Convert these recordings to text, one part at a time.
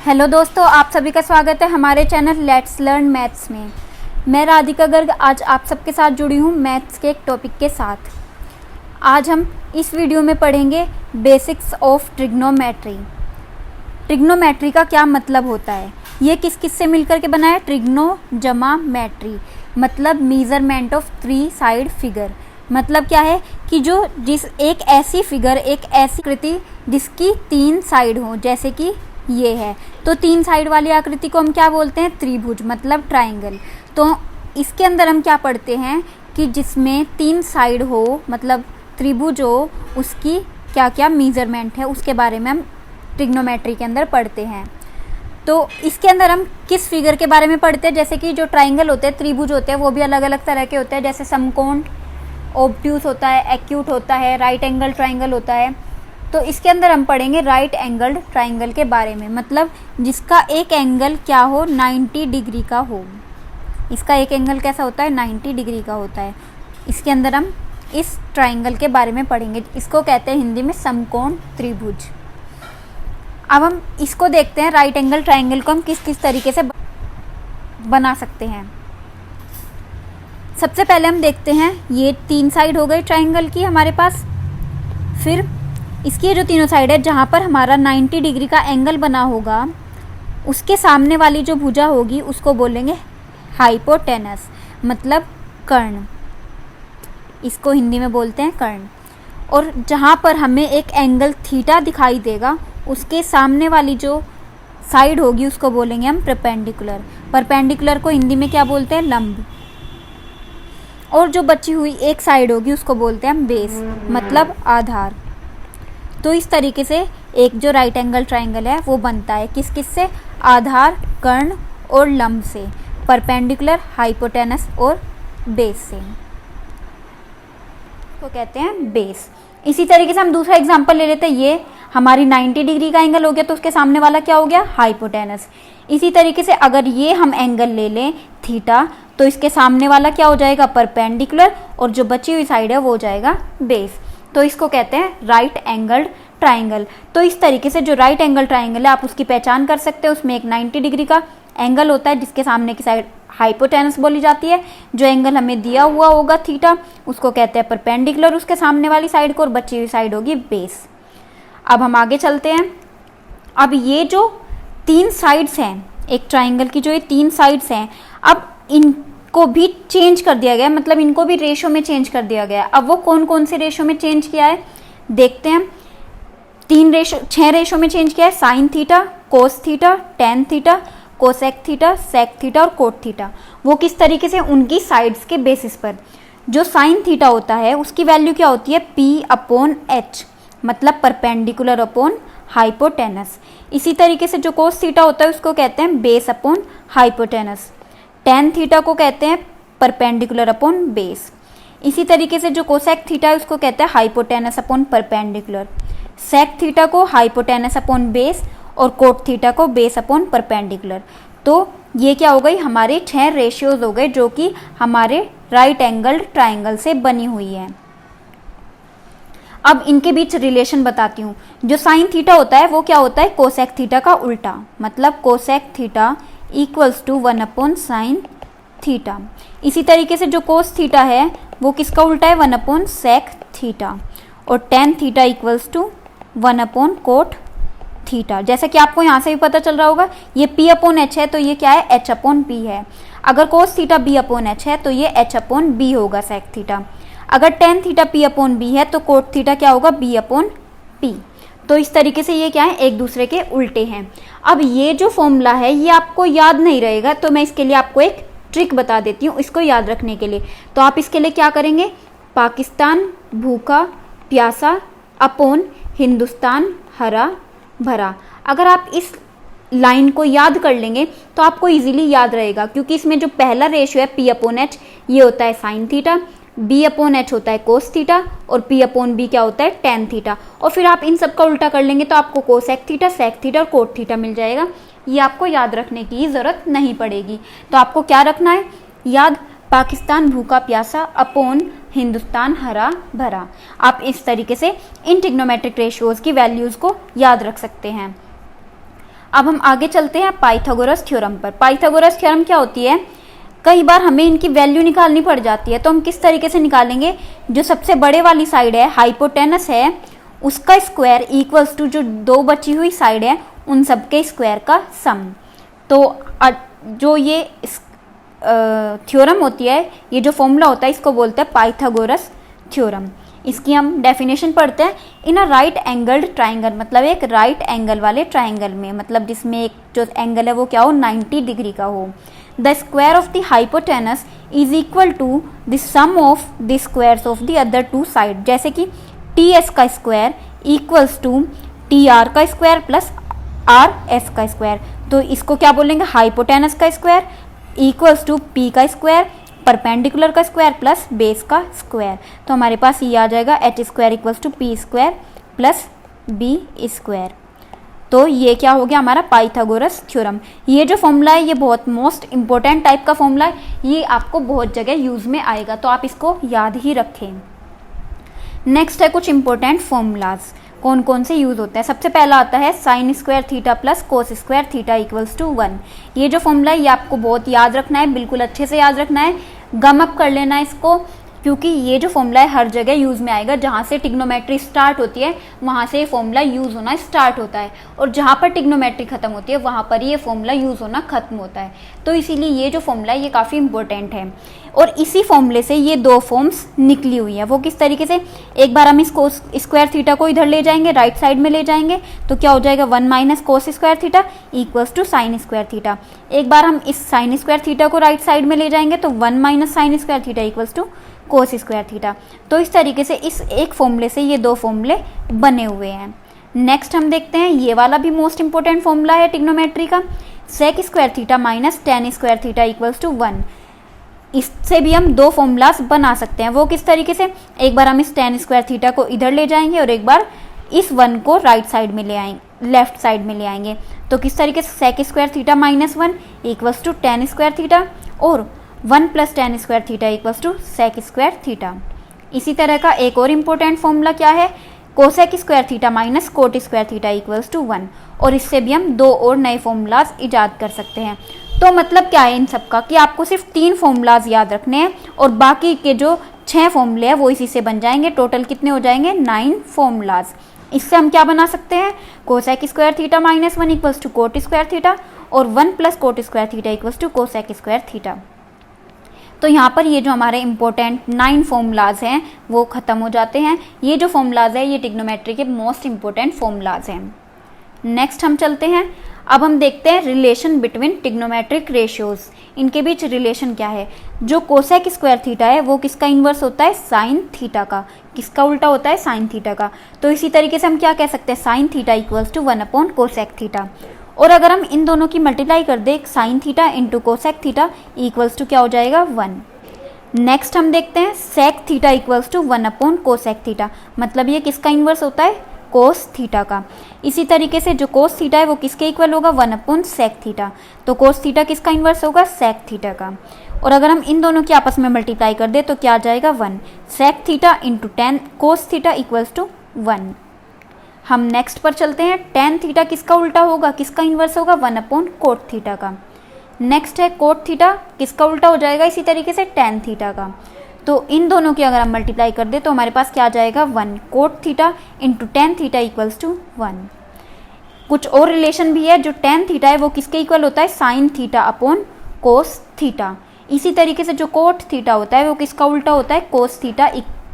Hello दोस्तों, आप सभी का स्वागत है हमारे चैनल लेट्स लर्न मैथ्स में। मैं राधिका गर्ग आज आप सबके साथ जुड़ी हूँ मैथ्स के एक टॉपिक के साथ। आज हम इस वीडियो में पढ़ेंगे बेसिक्स ऑफ ट्रिग्नोमेट्री। ट्रिग्नोमेट्री का क्या मतलब होता है, ये किस किस से मिलकर के बना है। ट्रिग्नो जमा मैट्री मतलब मीज़रमेंट ऑफ 3 साइड फिगर। मतलब क्या है कि एक ऐसी फिगर, एक ऐसी आकृति जिसकी 3 साइड हो, जैसे कि ये है, तो 3 साइड वाली आकृति को हम क्या बोलते हैं, त्रिभुज मतलब ट्राइंगल। तो इसके अंदर हम क्या पढ़ते हैं कि जिसमें 3 साइड हो मतलब त्रिभुज हो, उसकी क्या क्या मेजरमेंट है उसके बारे में हम ट्रिग्नोमेट्री के अंदर पढ़ते हैं। तो इसके अंदर हम किस फिगर के बारे में पढ़ते हैं, जैसे कि जो ट्राइंगल होते हैं, त्रिभुज होते हैं, वो भी अलग अलग तरह के होते हैं, जैसे समकोण, ऑब्ट्यूस होता है, एक्यूट होता है, राइट एंगल ट्राइंगल होता है। तो इसके अंदर हम पढ़ेंगे राइट एंगल्ड ट्राइंगल के बारे में, मतलब जिसका एक एंगल क्या हो, 90 डिग्री का हो। इसका एक एंगल कैसा होता है, 90 डिग्री का होता है। इसके अंदर हम इस ट्राइंगल के बारे में पढ़ेंगे, इसको कहते हैं हिंदी में समकोण त्रिभुज। अब हम इसको देखते हैं, राइट एंगल ट्राइंगल को हम किस किस तरीके से बना सकते हैं। सबसे पहले हम देखते हैं, ये 3 साइड हो गई ट्राइंगल की हमारे पास। फिर इसकी जो तीनों साइड है, जहाँ पर हमारा 90 डिग्री का एंगल बना होगा, उसके सामने वाली जो भुजा होगी उसको बोलेंगे हाइपोटेनस मतलब कर्ण। इसको हिंदी में बोलते हैं कर्ण। और जहाँ पर हमें एक एंगल थीटा दिखाई देगा, उसके सामने वाली जो साइड होगी उसको बोलेंगे हम परपेंडिकुलर। परपेंडिकुलर को हिंदी में क्या बोलते हैं, लंब। और जो बची हुई एक साइड होगी उसको बोलते हैं हम बेस मतलब आधार। तो इस तरीके से एक जो राइट एंगल ट्राइंगल है वो बनता है किस किस से, आधार, कर्ण और लंब से, परपेंडिकुलर, हाइपोटेनस और बेस से, तो कहते हैं बेस। इसी तरीके से हम दूसरा एग्जांपल ले लेते हैं। ये हमारी 90 डिग्री का एंगल हो गया, तो उसके सामने वाला क्या हो गया, हाइपोटेनस। इसी तरीके से अगर ये हम एंगल ले लें थीटा, तो इसके सामने वाला क्या हो जाएगा, परपेंडिकुलर, और जो बची हुई साइड है वो हो जाएगा बेस। तो इसको कहते हैं राइट एंगल्ड ट्राइंगल। तो इस तरीके से जो राइट एंगल ट्राइंगल है आप उसकी पहचान कर सकते हो। उसमें एक 90 डिग्री का एंगल होता है जिसके सामने की साइड हाइपोटेनस बोली जाती है। जो एंगल हमें दिया हुआ होगा थीटा, उसको कहते हैं परपेंडिकुलर उसके सामने वाली साइड को, और बची हुई साइड होगी बेस। अब हम आगे चलते हैं। अब ये जो 3 साइड्स हैं एक ट्राइंगल की, जो ये 3 साइड्स हैं, अब इनको भी चेंज कर दिया गया, मतलब इनको भी रेशो में चेंज कर दिया गया। अब वो कौन कौन से रेशो में चेंज किया है देखते हैं। 6 रेशो में चेंज किया है, sine theta, cos theta, tan theta, cosec theta, sec theta और कोट थीटा। वो किस तरीके से, उनकी साइड्स के बेसिस पर। जो साइन थीटा होता है उसकी वैल्यू क्या होती है, P/H मतलब परपेंडिकुलर अपॉन हाइपोटेनस। इसी तरीके से जो कोस थीटा होता है उसको कहते हैं base upon hypotenuse. Tan theta को कहते हैं परपेंडिकुलर अपॉन बेस। इसी तरीके से जो कोसेक थीटा है उसको कहते हैं hypotenuse upon perpendicular. Sec theta को हाइपोटेनस अपॉन बेस और कोट थीटा को बेस अपॉन परपेंडिकुलर। तो ये क्या हो गई, हमारे 6 रेशियोज हो गए जो कि हमारे राइट एंगल्ड ट्राइंगल से बनी हुई है। अब इनके बीच रिलेशन बताती हूँ। जो साइन थीटा होता है वो क्या होता है, कोसेक थीटा का उल्टा, मतलब cosec theta equals to 1 sine theta. इसी तरीके से जो कोस थीटा है वो किसका उल्टा है, 1 सेक थीटा। और tan theta equals to 1 cot theta. जैसा कि आपको यहाँ से भी पता चल रहा होगा, ये P/H है तो ये क्या है, H/P है। अगर कोस थीटा B/H है तो ये H/B होगा सेक थीटा। अगर टेन थीटा P/B है तो कोट थीटा क्या होगा, B/P। तो इस तरीके से ये क्या है, एक दूसरे के उल्टे हैं। अब ये जो फॉर्मूला है ये आपको याद नहीं रहेगा, तो मैं इसके लिए आपको एक ट्रिक बता देती हूँ इसको याद रखने के लिए। तो आप इसके लिए क्या करेंगे, पाकिस्तान भूखा प्यासा अपॉन हिंदुस्तान हरा भरा। अगर आप इस लाइन को याद कर लेंगे तो आपको इजीली याद रहेगा, क्योंकि इसमें जो पहला रेशियो है P/H ये होता है साइन थीटा, B/H होता है कोस थीटा और P/B क्या होता है, टेन थीटा। और फिर आप इन सब का उल्टा कर लेंगे तो आपको कोसेक थीटा, सेक थीटा और कोट थीटा मिल जाएगा। ये आपको याद रखने की ज़रूरत नहीं पड़ेगी। तो आपको क्या रखना है याद, पाकिस्तान भूखा प्यासा अपॉन हिंदुस्तान हरा भरा। आप इस तरीके से इन ट्रिग्नोमेट्रिक रेशियोज की वैल्यूज़ को याद रख सकते हैं। अब हम आगे चलते हैं पाइथागोरस थ्योरम पर। पाइथागोरस थ्योरम क्या होती है, कई बार हमें इनकी वैल्यू निकालनी पड़ जाती है, तो हम किस तरीके से निकालेंगे, जो सबसे बड़े वाली साइड है हाइपोटेनस है उसका स्क्वायर इक्वल्स टू जो दो बची हुई साइड है उन सबके स्क्वायर का सम। तो जो ये थ्योरम होती है, ये जो फॉर्मूला होता है इसको बोलते हैं पाइथागोरस थ्योरम। इसकी हम डेफिनेशन पढ़ते हैं, इन अ राइट एंगल्ड ट्राइंगल, मतलब एक राइट एंगल वाले ट्राइंगल में, मतलब जिसमें एक जो एंगल है वो क्या हो 90 डिग्री का हो, the square of the hypotenuse is equal to the sum of the squares of the other two side. जैसे कि टी एस का square equals to T R का स्क्वायर प्लस आर एस का स्क्वायर। तो इसको क्या बोलेंगे, हाइपोटेनस का स्क्वायर इक्वल्स टू पी का स्क्वायर परपेंडिकुलर का स्क्वायर प्लस बेस का स्क्वायर। तो हमारे पास ये आ जाएगा H square equals to P square plus B square. तो ये क्या हो गया हमारा पाइथागोरस थ्योरम। ये जो फॉर्मूला है ये बहुत मोस्ट इंपॉर्टेंट टाइप का फॉर्मूला है, ये आपको बहुत जगह यूज में आएगा, तो आप इसको याद ही रखें। नेक्स्ट है कुछ इंपॉर्टेंट फॉर्मूलाज, कौन कौन से यूज होते हैं। सबसे पहला आता है sine square theta plus cos square theta equals to 1। ये जो फॉर्मूला है ये आपको बहुत याद रखना है, बिल्कुल अच्छे से याद रखना है, गम अप कर लेना है इसको, क्योंकि ये जो फॉर्मूला है हर जगह यूज में आएगा। जहाँ से टिग्नोमेट्री स्टार्ट होती है वहाँ से ये फॉर्मूला यूज होना स्टार्ट होता है, और जहाँ पर टिग्नोमेट्री खत्म होती है वहाँ पर ये फॉर्मूला यूज होना खत्म होता है। तो इसीलिए ये जो फॉर्मूला है ये काफ़ी इंपॉर्टेंट है, और इसी फॉर्मूले से ये दो फॉर्म्स निकली हुई है। वो किस तरीके से, एक बार हम इसको स्क्वायर थीटा को इधर ले जाएंगे, राइट साइड में ले जाएंगे, तो क्या हो जाएगा 1 minus cos square theta equals to sine square theta. एक बार हम इस साइन स्क्वायर थीटा को राइट साइड में ले जाएंगे तो 1 minus sine square theta equals to cos square theta. तो इस तरीके से इस एक फॉर्मूले से ये दो फॉर्मूले बने हुए हैं। नेक्स्ट हम देखते हैं, ये वाला भी मोस्ट इंपोर्टेंट फॉर्मूला है टिग्नोमेट्री का, sec square theta minus tan square theta equals to 1। इससे भी हम दो फॉर्मूलाज बना सकते हैं। वो किस तरीके से, एक बार हम इस टेन स्क्वायर थीटा को इधर ले जाएंगे और एक बार इस 1 को राइट साइड में ले आएंगे, लेफ्ट साइड में ले आएंगे। तो किस तरीके से, sec square theta minus 1 equals to tan square theta, और 1 plus tan square theta equals to sec square theta. इसी तरह का एक और इम्पोर्टेंट फॉर्मूला क्या है, cosec square theta minus cot square theta equals to 1, और इससे भी हम दो और नए फॉर्मूलाज इजाद कर सकते हैं। तो मतलब क्या है इन सब का, कि आपको सिर्फ 3 फॉर्मूलाज याद रखने हैं और बाकी के जो 6 फॉर्मूले हैं वो इसी से बन जाएंगे। टोटल कितने हो जाएंगे, 9 फॉर्मूलाज। इससे हम क्या बना सकते हैं, cosec square theta minus 1 equals to cot square theta, और 1 plus cot square theta equals to cosec square theta. तो यहाँ पर ये जो हमारे इंपॉर्टेंट 9 फॉर्मूलाज हैं वो खत्म हो जाते हैं। ये जो फॉर्मूलाज है ये टिग्नोमेट्री के मोस्ट इंपॉर्टेंट फॉर्मूलाज हैं। नेक्स्ट हम चलते हैं, अब हम देखते हैं रिलेशन बिटवीन टिग्नोमेट्रिक रेशियोज, इनके बीच रिलेशन क्या है। जो कोसेक स्क्वायर थीटा है वो किसका इन्वर्स होता है, साइन थीटा का। किसका उल्टा होता है, साइन थीटा का। तो इसी तरीके से हम क्या कह सकते हैं, sine theta equals to 1 upon cosec theta. और अगर हम इन दोनों की मल्टीप्लाई कर दें, sine theta into cosec theta equals to क्या हो जाएगा, 1। नेक्स्ट हम देखते हैं sec theta equals to 1 upon cosec theta, मतलब ये किसका इन्वर्स होता है, कोस थीटा का। इसी तरीके से जो कोस थीटा है वो किसके इक्वल होगा, 1 अपॉन सेक थीटा। तो कोस थीटा किसका इन्वर्स होगा, सेक थीटा का। और अगर हम इन दोनों की आपस में मल्टीप्लाई कर दे तो क्या आ जाएगा, 1। Sec theta into tan cos theta equals to 1। हम नेक्स्ट पर चलते हैं, टेन थीटा किसका उल्टा होगा, किसका इन्वर्स होगा, 1 अपॉन कोट थीटा का। नेक्स्ट है कोट थीटा, किसका उल्टा हो जाएगा, इसी तरीके से टेन थीटा का। तो इन दोनों की अगर हम मल्टीप्लाई कर दे तो हमारे पास क्या आ जाएगा, 1 cot theta into tan theta equals to 1। कुछ और रिलेशन भी है, जो टेन थीटा है वो किसके इक्वल होता है, sine theta upon cos theta. इसी तरीके से जो कोट थीटा होता है वो किसका उल्टा होता है,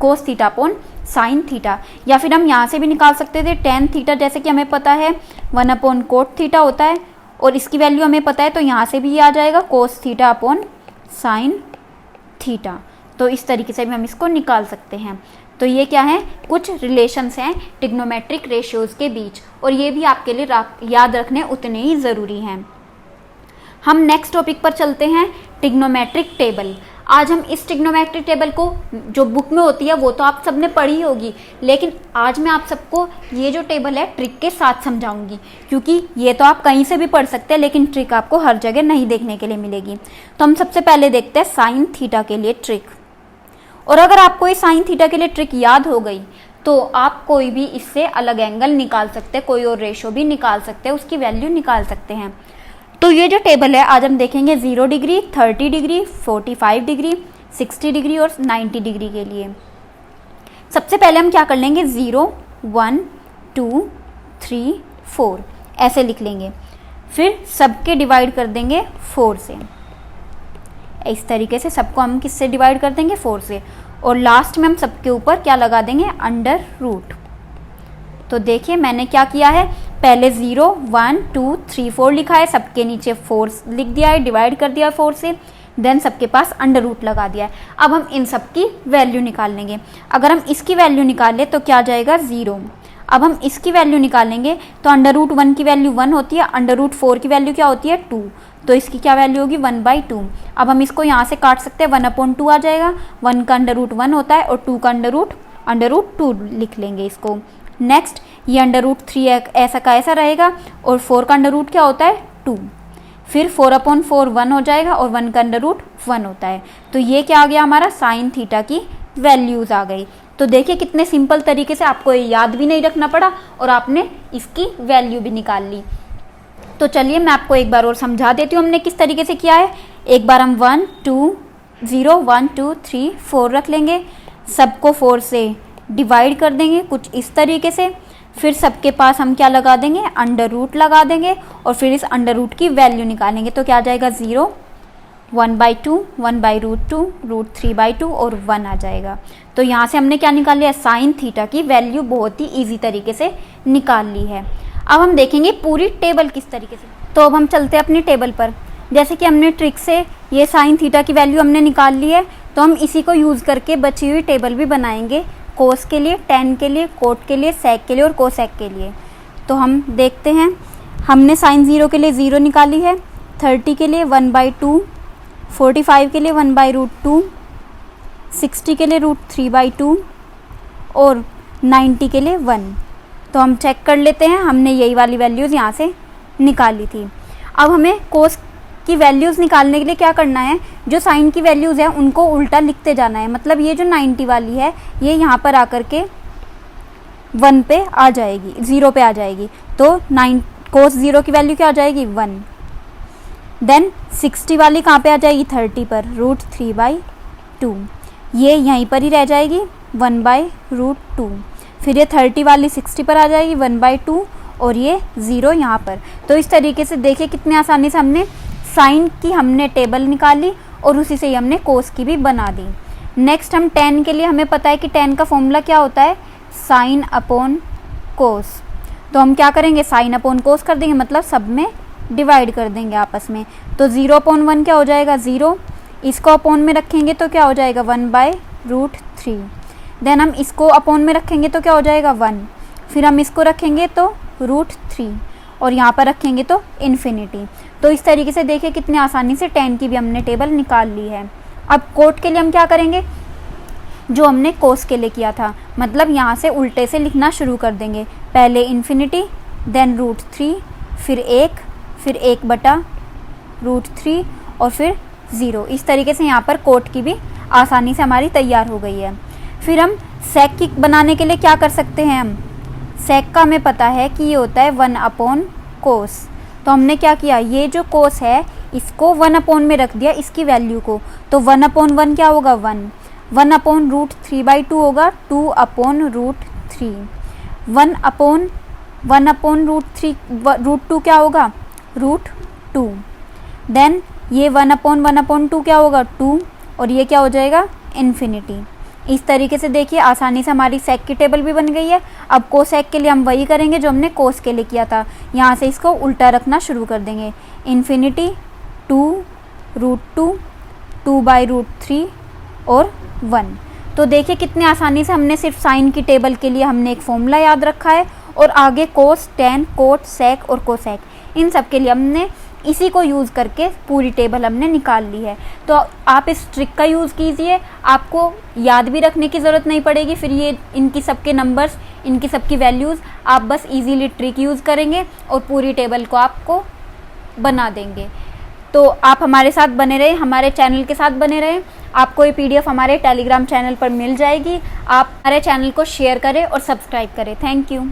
cos theta upon sine theta. या फिर हम यहाँ से भी निकाल सकते थे टेन थीटा, जैसे कि हमें पता है 1 अपॉन कोट थीटा होता है और इसकी वैल्यू हमें पता है, तो यहाँ से भी ये आ जाएगा cos theta upon sine theta. तो इस तरीके से भी हम इसको निकाल सकते हैं। तो ये क्या है, कुछ रिलेशंस हैं टिग्नोमेट्रिक रेशियोज के बीच, और ये भी आपके लिए याद रखने उतने ही ज़रूरी हैं। हम नेक्स्ट टॉपिक पर चलते हैं, टिग्नोमेट्रिक टेबल। आज हम इस टिग्नोमेट्रिक टेबल को, जो बुक में होती है वो तो आप सबने पढ़ी होगी, लेकिन आज मैं आप सबको ये जो टेबल है ट्रिक के साथ समझाऊंगी, क्योंकि ये तो आप कहीं से भी पढ़ सकते हैं लेकिन ट्रिक आपको हर जगह नहीं देखने के लिए मिलेगी। तो हम सबसे पहले देखते हैं साइन थीटा के लिए ट्रिक। और अगर आपको ये साइन थीटा के लिए ट्रिक याद हो गई तो आप कोई भी इससे अलग एंगल निकाल सकते हैं, कोई और रेशो भी निकाल सकते हैं, उसकी वैल्यू निकाल सकते हैं। तो ये जो टेबल है आज हम देखेंगे 0 डिग्री, 30 डिग्री, 45 डिग्री, 60 डिग्री और 90 डिग्री के लिए। सबसे पहले हम क्या कर लेंगे, 0, 1, 2, 3, 4 ऐसे लिख लेंगे। फिर सबके डिवाइड कर देंगे 4 से। इस तरीके से सबको हम किससे डिवाइड कर देंगे, 4 से। और लास्ट में हम सबके ऊपर क्या लगा देंगे, अंडर रूट। तो देखिए मैंने क्या किया है, पहले 0, 1, 2, 3, 4 लिखा है, सबके नीचे 4 लिख दिया है, डिवाइड कर दिया 4 से, देन सबके पास अंडर रूट लगा दिया है। अब हम इन सब की वैल्यू निकाल लेंगे। अगर हम इसकी वैल्यू निकालें तो क्या आ जाएगा, 0। अब हम इसकी वैल्यू निकालेंगे तो अंडर रूट 1 की वैल्यू 1 होती है, अंडर रूट 4 की वैल्यू क्या होती है, 2। तो इसकी क्या वैल्यू होगी, 1/2। अब हम इसको यहाँ से काट सकते हैं, 1/2 आ जाएगा। 1 का अंडर रूट 1 होता है और 2 का अंडर रूट 2 लिख लेंगे इसको। नेक्स्ट ये अंडर रूट 3 ऐसा का ऐसा रहेगा और 4 का अंडर रूट क्या होता है, 2। फिर 4/4 1 हो जाएगा और 1 का अंडर रूट 1 होता है। तो ये क्या आ गया हमारा, साइन थीटा की वैल्यूज आ गई। तो देखिए कितने सिंपल तरीके से, आपको ये याद भी नहीं रखना पड़ा और आपने इसकी वैल्यू भी निकाल ली। तो चलिए मैं आपको एक बार और समझा देती हूँ हमने किस तरीके से किया है। एक बार हम 1, 2, 0, 1, 2, 3, 4 रख लेंगे, सबको 4 से डिवाइड कर देंगे कुछ इस तरीके से। फिर सबके पास हम क्या लगा देंगे, अंडर रूट लगा देंगे और फिर इस अंडर रूट की वैल्यू निकालेंगे। तो क्या आ जाएगा, 0, 1/2, 1/√2, √3/2 और 1 आ जाएगा। तो यहाँ से हमने क्या निकाल लिया, साइन थीटा की वैल्यू बहुत ही ईजी तरीके से निकाल ली है। अब हम देखेंगे पूरी टेबल किस तरीके से। तो अब हम चलते हैं अपनी टेबल पर। जैसे कि हमने ट्रिक से ये साइन थीटा की वैल्यू हमने निकाल ली है, तो हम इसी को यूज़ करके बची हुई टेबल भी बनाएंगे, कोस के लिए, टेन के लिए, कोट के लिए, सेक के लिए और कोसेक के लिए। तो हम देखते हैं, हमने साइन 0 के लिए 0 निकाली है, 30 के लिए 1/2, 45 के लिए 1/√2, 60 के लिए √3/2 और 90 के लिए 1। तो हम चेक कर लेते हैं, हमने यही वाली वैल्यूज़ यहाँ से निकाली थी। अब हमें कोस की वैल्यूज़ निकालने के लिए क्या करना है, जो साइन की वैल्यूज़ हैं उनको उल्टा लिखते जाना है। मतलब ये जो 90 वाली है ये यहाँ पर आकर के 1 पे आ जाएगी, 0 पे आ जाएगी। तो कोस 0 की वैल्यू क्या आ जाएगी, 1। देन 60 वाली कहाँ पे आ जाएगी, 30 पर, √3/2। ये यहीं पर ही रह जाएगी, 1/√2। फिर ये 30 वाली 60 पर आ जाएगी, 1/2 और ये 0 यहाँ पर। तो इस तरीके से देखिए कितने आसानी से हमने साइन की हमने टेबल निकाली और उसी से ही हमने कोस की भी बना दी। नेक्स्ट हम टेन के लिए, हमें पता है कि टेन का फॉर्मूला क्या होता है, साइन अपॉन कोस। तो हम क्या करेंगे, साइन अपॉन कोस कर देंगे, मतलब सब में डिवाइड कर देंगे आपस में। तो 0/1 क्या हो जाएगा, 0। इसको अपॉन में रखेंगे तो क्या हो जाएगा, 1/√3। देन हम इसको अपॉन में रखेंगे तो क्या हो जाएगा, 1। फिर हम इसको रखेंगे तो √3 और यहाँ पर रखेंगे तो इन्फिनिटी। तो इस तरीके से देखिए कितनी आसानी से टेन की भी हमने टेबल निकाल ली है। अब कोट के लिए हम क्या करेंगे, जो हमने कोस के लिए किया था, मतलब यहाँ से उल्टे से लिखना शुरू कर देंगे। पहले इन्फिनिटी, देन √3, फिर 1/√3 और फिर 0। इस तरीके से यहाँ पर कोट की भी आसानी से हमारी तैयार हो गई है। फिर हम सेक की बनाने के लिए क्या कर सकते हैं, हम सेक का हमें पता है कि ये होता है 1/कोस। तो हमने क्या किया, ये जो कोस है इसको 1/ में रख दिया, इसकी वैल्यू को। तो 1/1 क्या होगा, 1। 1/√3/2 होगा, 2/√3। 1/√2 क्या होगा, √2। देन ये 1/1/2 क्या होगा, 2 और ये क्या हो जाएगा, इन्फिनिटी। इस तरीके से देखिए आसानी से हमारी सेक की टेबल भी बन गई है। अब कोसेक के लिए हम वही करेंगे जो हमने कोस के लिए किया था, यहाँ से इसको उल्टा रखना शुरू कर देंगे। इन्फिनिटी, 2√2, 2/√3 और 1। तो देखिए कितने आसानी से हमने सिर्फ साइन की टेबल के लिए हमने एक फॉर्मूला याद रखा है और आगे कोस, टेन, कोट, सेक और कोसेक, इन सब के लिए हमने इसी को यूज़ करके पूरी टेबल हमने निकाल ली है। तो आप इस ट्रिक का यूज़ कीजिए, आपको याद भी रखने की ज़रूरत नहीं पड़ेगी। फिर ये इनकी सबके नंबर्स, इनकी सबकी वैल्यूज़ आप बस इजीली ट्रिक यूज़ करेंगे और पूरी टेबल को आपको बना देंगे। तो आप हमारे साथ बने रहे, हमारे चैनल के साथ बने रहे। आपको ये PDF हमारे टेलीग्राम चैनल पर मिल जाएगी। आप हमारे चैनल को शेयर करें और सब्सक्राइब करें। Thank you.